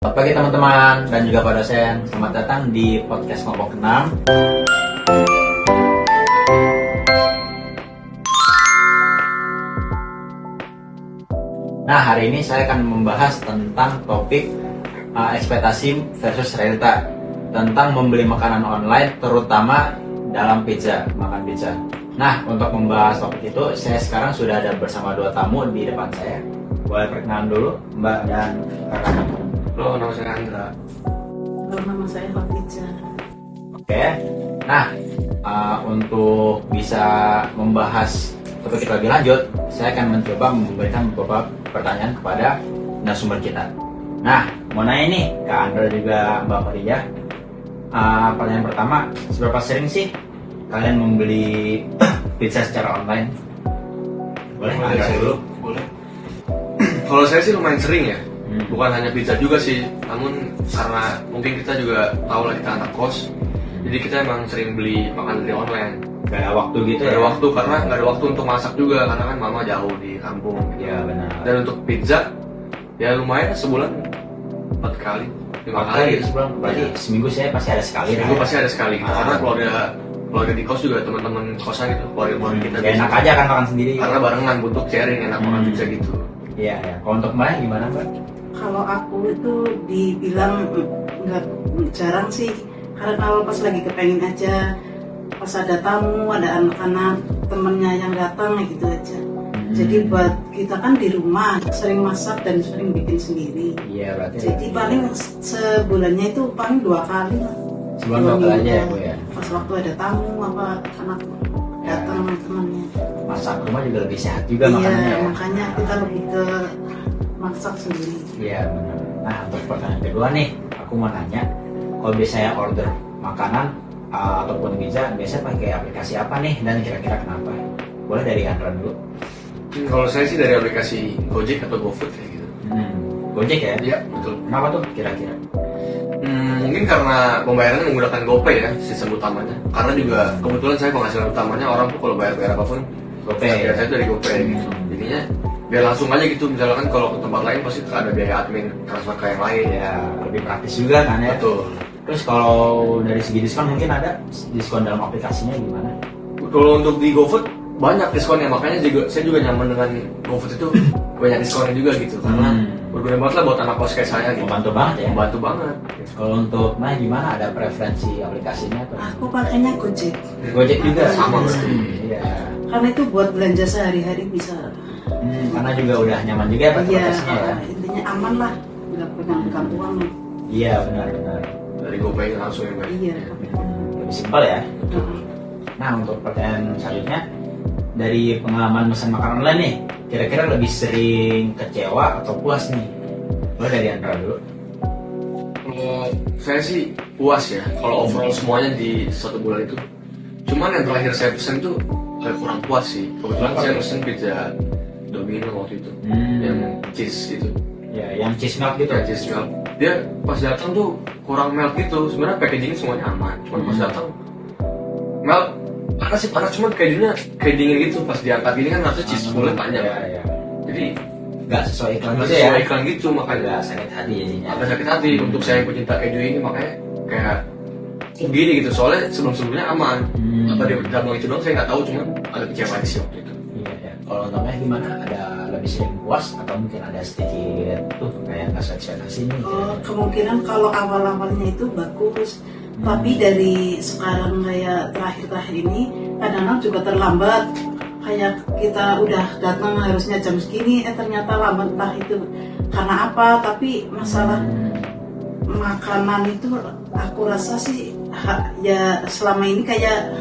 Selamat pagi teman-teman dan juga Pak dosen. Selamat datang di podcast Kelompok 6. Nah, hari ini saya akan membahas tentang topik ekspektasi versus realita, tentang membeli makanan online terutama dalam makan pizza. Nah, untuk membahas topik itu, saya sekarang sudah ada bersama dua tamu di depan saya. Boleh perkenalan dulu, Mbak dan Kakak. Halo, nama saya Andra. Halo, nama saya Khadija. Oke, nah untuk bisa membahas topik kita lebih lanjut, saya akan mencoba memberikan beberapa pertanyaan kepada narasumber kita. Nah, mau nanya nih ke Andra juga Mbak Khadija. Pertanyaan pertama, seberapa sering sih kalian membeli pizza secara online? Boleh Andra dulu? Boleh. Kalau saya sih lumayan sering ya. Bukan hanya pizza juga sih, namun karena mungkin kita juga tahu lah kita anak kos, jadi kita emang sering beli makan dari online. Gak ada waktu gitu Gak ya? ada waktu karena nggak ada waktu untuk masak juga karena kan mama jauh di kampung. Iya benar. Dan untuk pizza, ya lumayan sebulan 4 kali, 5 kali gitu. Sebulan, berarti seminggu saya pasti ada sekali. Seminggu lah. pasti ada sekali gitu. Karena keluarga di kos juga teman-teman kosan gitu, keluarga kita. Gak enak aja kan makan sendiri. Karena barengan untuk sharing enak makan pizza gitu. Iya, ya. Kalau untuk Mbak gimana Mbak? Kalau aku itu dibilang nggak jarang sih, karena kalau pas lagi kepengen aja, pas ada tamu, ada anak-anak temennya yang datang gitu aja. Jadi buat kita kan di rumah sering masak dan sering bikin sendiri. Iya berarti. Jadi paling sebulannya itu paling 2 kali lah. Sebulan 2 kali aja ya Bu ya. Pas waktu ada tamu apa anak datang temannya. Masak rumah juga lebih sehat juga Iya, makanannya ya. makanya kita lebih ke masak sendiri. Iya benar. Nah untuk pertanyaan kedua nih, aku mau nanya, kalau biasanya order makanan ataupun pizza, biasanya pakai aplikasi apa nih dan kira-kira kenapa? Boleh dari Andra dulu. Kalau saya sih dari aplikasi Gojek atau GoFood kayak gitu. Gojek ya? Iya, betul. Kenapa tuh kira-kira? Mungkin karena pembayarannya menggunakan GoPay ya sistem utamanya. Karena juga kebetulan saya penghasilan utamanya orang tuh kalau bayar apapun GoPay. saya dari GoPay gitu. Jadinya biar langsung aja gitu. Misalkan kalau ke tempat lain pasti ada biaya admin transfer ke yang lain. Ya lebih praktis juga kan ya. Betul. Terus kalau dari segi diskon mungkin ada diskon dalam aplikasinya gimana? Kalau untuk di GoFood banyak diskonnya, makanya saya juga nyaman dengan GoFood itu banyak diskonnya juga gitu. Karena berguna banget lah buat anak kos kayak saya gitu. Membantu banget ya. Membantu banget. Kalau untuk gimana, ada preferensi aplikasinya atau? Aku pakainya Gojek. Gojek juga Sama berarti. Iya. Karena itu buat belanja sehari-hari bisa. Karena juga udah nyaman juga ya Iya, aplikasinya ya. intinya aman lah, nggak pegang uang. Iya benar-benar. Dari GoPay langsung ya, Mbak. Iya. Lebih simpel ya. Nah untuk pertanyaan selanjutnya, dari pengalaman pesan makanan online nih, kira-kira lebih sering kecewa atau puas nih? Boleh dari Andra dulu. Kalau saya sih puas ya, kalau overall semuanya di 1 bulan itu. Cuman yang terakhir saya pesen itu kayak kurang puas sih. Kebetulan saya pesen pizza Domino waktu itu, yang cheese gitu. Ya, yang cheese melt gitu. Ya cheese melt. Dia pas datang tuh kurang melt gitu. Sebenarnya packaging semuanya aman. Cuman pas datang melt panas cuman kayak dingin gitu. Pas diangkat ini kan harusnya cheese fullnya panjang. Ya. Jadi Nggak sesuai iklan nggak gitu ya. sesuai iklan gitu, makanya Agak sakit hati jadinya. agak sakit hati untuk saya yang pecinta keju ini, makanya kayak gini gitu. Soalnya sebelumnya aman. Apa di cabang itu doang saya nggak tahu, cuman ada kecewa sih waktu itu. Iya ya. Kalau untungnya gimana? Ada lebih sering puas atau mungkin ada sedikit tuh kayak nggak sesuai ekspektasi nih? Kemungkinan kalau awal-awalnya itu bagus, tapi dari sekarang kayak terakhir-terakhir ini kadang-kadang juga terlambat. Kayak kita udah datang harusnya jam segini, ternyata lambat, entah itu karena apa. Tapi masalah makanan itu aku rasa sih ya selama ini kayak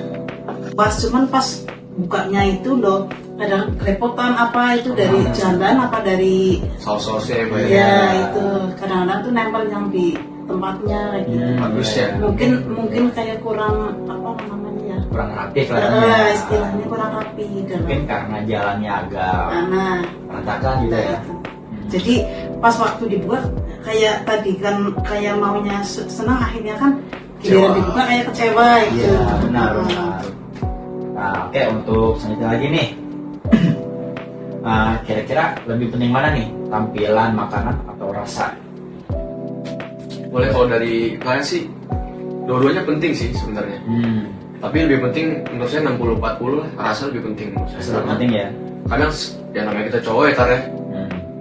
pas, cuman pas bukanya itu loh kadang kerepotan, apa itu dari jalan apa dari Saus-sausnya yang banyak. ya itu kadang-kadang tuh nempel yang di tempatnya kayak gitu. Bagus ya. Mungkin kayak kurang apa namanya ya, Kurang rapi kelihatannya. istilahnya kurang rapi Mungkin karena jalannya agak nah berantakan gitu ya. itu. Jadi pas waktu dibuat kayak tadi kan kayak maunya senang, akhirnya kan giliran dibuka kayak kecewa gitu. Iya benar. Nah oke, untuk selanjutnya lagi nih, kira-kira lebih penting mana nih, tampilan makanan atau rasa? Boleh, kalau dari klien sih dua-duanya penting sih sebenarnya. Tapi lebih penting menurut saya 60-40 lah, rasa lebih penting menurut saya. Sangat penting ya. Kadang ya namanya kita cowok ya Tar ya,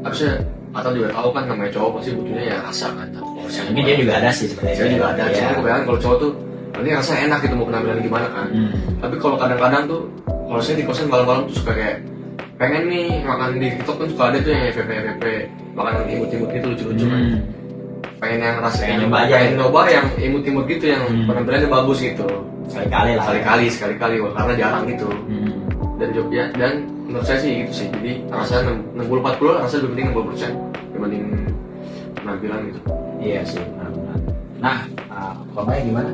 harusnya atau juga tahu kan namanya cowok pasti butuhnya ya rasa kan. Mungkin dia juga ada sih seperti Saya juga ada, ya. cuma kebanyakan kalau cowok tuh nanti rasa enak gitu mau penampilan gimana kan. Tapi kalau kadang-kadang tuh kalau saya di kosan malam-malam tuh suka kayak pengen nih makan di TikTok kan suka ada tuh yang FVP makanan imut-imut gitu lucu-lucu kan. Pengen yang rasanya pengen nyoba yang imut-imut gitu yang penampilannya bagus gitu. Sekali-kali lah. Sekali-kali karena jarang gitu. Dan Jogja dan menurut saya sih gitu sih. Jadi rasanya 60-40 rasa lebih penting 60% dibanding penampilan gitu. Iya sih, benar-benar. Nah, kalau Maya gimana?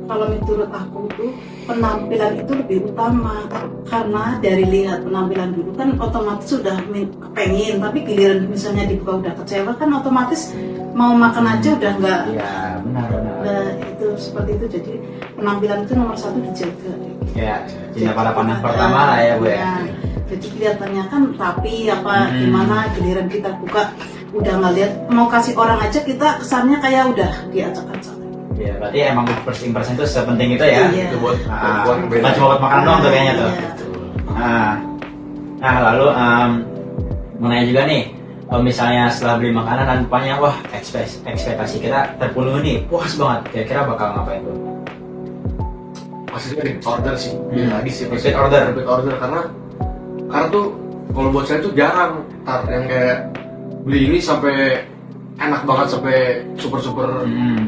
Kalau menurut aku tuh penampilan itu lebih utama, karena dari lihat penampilan dulu kan otomatis sudah kepengen, tapi giliran misalnya dibuka udah kecewa kan otomatis mau makan aja udah nggak. Iya, benar. Nah, itu seperti itu, jadi penampilan itu nomor satu dijaga. Ya, cinta pada pandang pertama lah ya Bu ya. Jadi kelihatannya kan rapi apa gimana, giliran kita buka udah nggak lihat, mau kasih orang aja kita kesannya kayak udah diacak-acak. Iya, berarti emang first impression itu sepenting itu ya. Iya. Itu buat Bukan cuma buat makanan doang tuh kayaknya tuh. Iya. Nah lalu mau nanya juga nih, kalau misalnya setelah beli makanan dan rupanya wah ekspektasi kita terpenuhi nih, puas banget, kira-kira bakal ngapain tuh? Maksudnya repeat order sih, lagi sih Repeat order karena tuh kalau buat saya tuh jarang Tar yang kayak beli ini sampai enak banget sampai super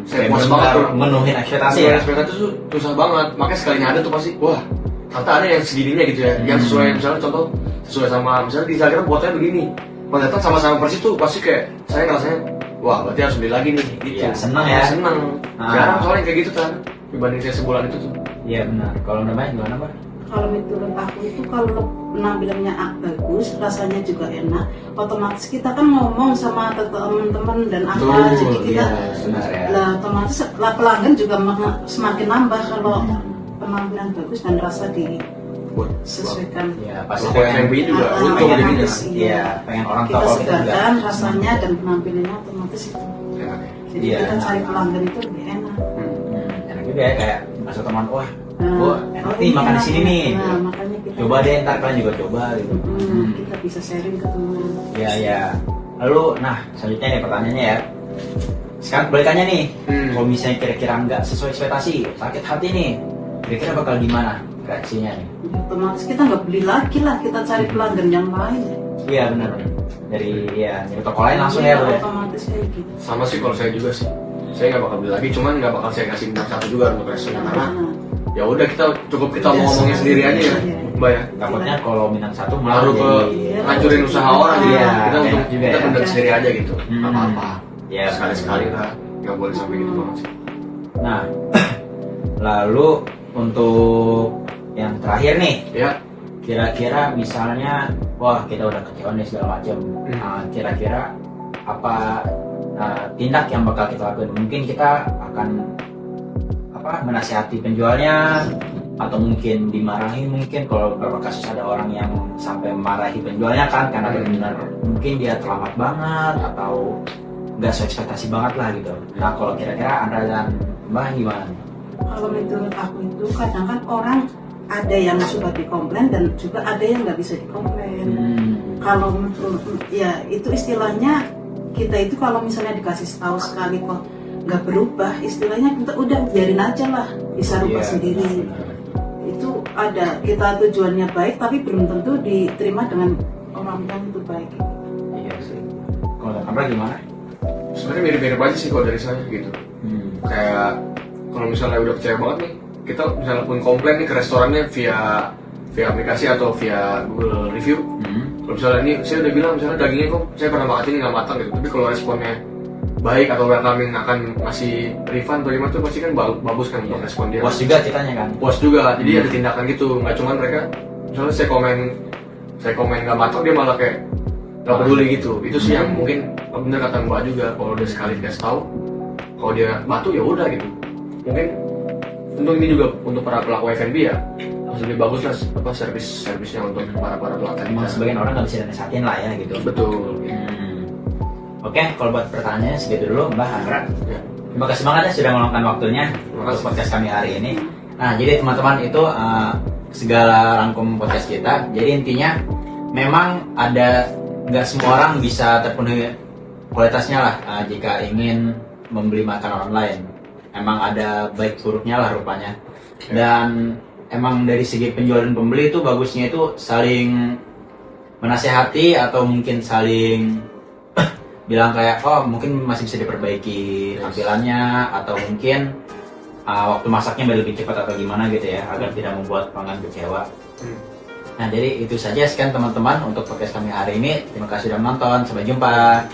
saya puas banget tuh menuhin ekspektasi ya. Ekspektasi tuh susah banget, makanya sekalinya ada tuh pasti wah ternyata ada yang segininya gitu ya, yang sesuai misalnya contoh sesuai sama misalnya di Instagram fotonya begini, ternyata sama-sama persis tuh pasti kayak saya ngerasanya wah berarti harus beli lagi nih gitu. Iya, seneng ya. Seneng. Jarang soalnya kayak gitu kan dibanding saya sebulan itu tuh. Iya benar. Kalau namanya gimana Pak? Kalau menurut aku itu kalau penampilannya bagus, rasanya juga enak, otomatis kita kan ngomong sama teman-teman dan apa, jadi kita lah otomatis lah pelanggan juga semakin nambah kalau penampilan bagus dan rasa disesuaikan. Ya pasti FNB juga untung jadinya. Iya, pengen orang tahu kita kalau kita juga. segarkan rasanya dan penampilannya otomatis itu. Jadi Iya. kita cari pelanggan itu lebih enak. Enak juga ya, kayak masuk teman, wah enak nih ini makan di enak, sini nih. Nah, makanya kita Coba deh, ntar kalian juga coba gitu. kita bisa sharing ke teman. Iya. Lalu, nah selanjutnya nih pertanyaannya ya. Sekarang kebalikannya nih, kalau misalnya kira-kira nggak sesuai ekspektasi, sakit hati nih, kira-kira bakal gimana reaksinya nih? Otomatis kita nggak beli lagi lah, kita cari pelanggan yang lain. Iya benar. Dari toko lain langsung ya Bu. Otomatis kayak gitu. Sama sih kalau saya juga sih, saya nggak bakal beli lagi, cuman nggak bakal saya kasih bintang 1 juga untuk restoran karena ya udah kita mau ngomongin sendiri aja ya Mbak ya. Takutnya kalau minang satu Baru ke ngancurin usaha orang Iya, kita untuk juga kita ya. pendam sendiri aja gitu, apa-apa. Ya, Sekali-sekali lah, nggak boleh sampai gitu banget sih. Nah, lalu untuk yang terakhir nih, Ya, kira-kira misalnya, wah kita udah kecewa nih segala macam. Kira-kira apa tindak yang bakal kita lakukan? Mungkin kita akan menasihati penjualnya, atau mungkin dimarahi, mungkin kalau beberapa kasus ada orang yang sampai memarahi penjualnya kan karena benar mungkin dia terlambat banget atau nggak sesuai ekspektasi banget lah gitu. Nah kalau kira-kira Andra dan Mbak gimana? Kalau menurut aku itu kadang kan orang ada yang suka dikomplain dan juga ada yang nggak bisa dikomplain. Kalau menurut ya itu istilahnya kita itu kalau misalnya dikasih tahu sekali kok nggak berubah, istilahnya kita udah biarin aja lah, bisa rubah sendiri. Itu ada kita tujuannya baik tapi belum tentu diterima dengan orang yang itu baik. Iya sih. Kalau Andra gimana? sebenarnya mirip-mirip aja sih kalau dari saya gitu. Kayak kalau misalnya udah kecewa banget nih, kita misalnya pun komplain nih ke restorannya via aplikasi atau via Google Review. Kalau misalnya ini saya udah bilang misalnya dagingnya kok saya pernah makan ini nggak matang gitu, tapi kalau responnya baik atau welcoming akan ngasih refund atau gimana tuh pasti kan bagus kan untuk respon dia. Puas juga ceritanya kan? Puas juga, jadi ada tindakan gitu, nggak cuma mereka misalnya saya komen nggak matang dia malah kayak nggak peduli gitu. Itu sih yang mungkin bener kata Mbak juga, kalau udah sekali dikasih tahu kalau dia batu ya udah gitu. Mungkin untuk ini juga untuk para pelaku F&B ya harus lebih bagus lah servisnya untuk para pelanggan. Emang sebagian orang nggak bisa nasehatin lah ya gitu. Betul. Oke, kalau buat pertanyaannya segitu dulu Mbak Andra. Ya. Terima kasih banget ya sudah meluangkan waktunya untuk podcast kami hari ini. Nah, jadi teman-teman itu segala rangkum podcast kita. Jadi intinya memang nggak semua orang bisa terpenuhi kualitasnya lah jika ingin membeli makanan online. Emang ada baik buruknya lah rupanya. Dan emang dari segi penjual dan pembeli itu bagusnya itu saling menasehati atau mungkin saling bilang kayak oh mungkin masih bisa diperbaiki tampilannya atau mungkin waktu masaknya lebih cepat atau gimana gitu ya agar tidak membuat pelanggan kecewa. Nah jadi itu saja sekian teman-teman untuk podcast kami hari ini. Terima kasih sudah menonton. Sampai jumpa.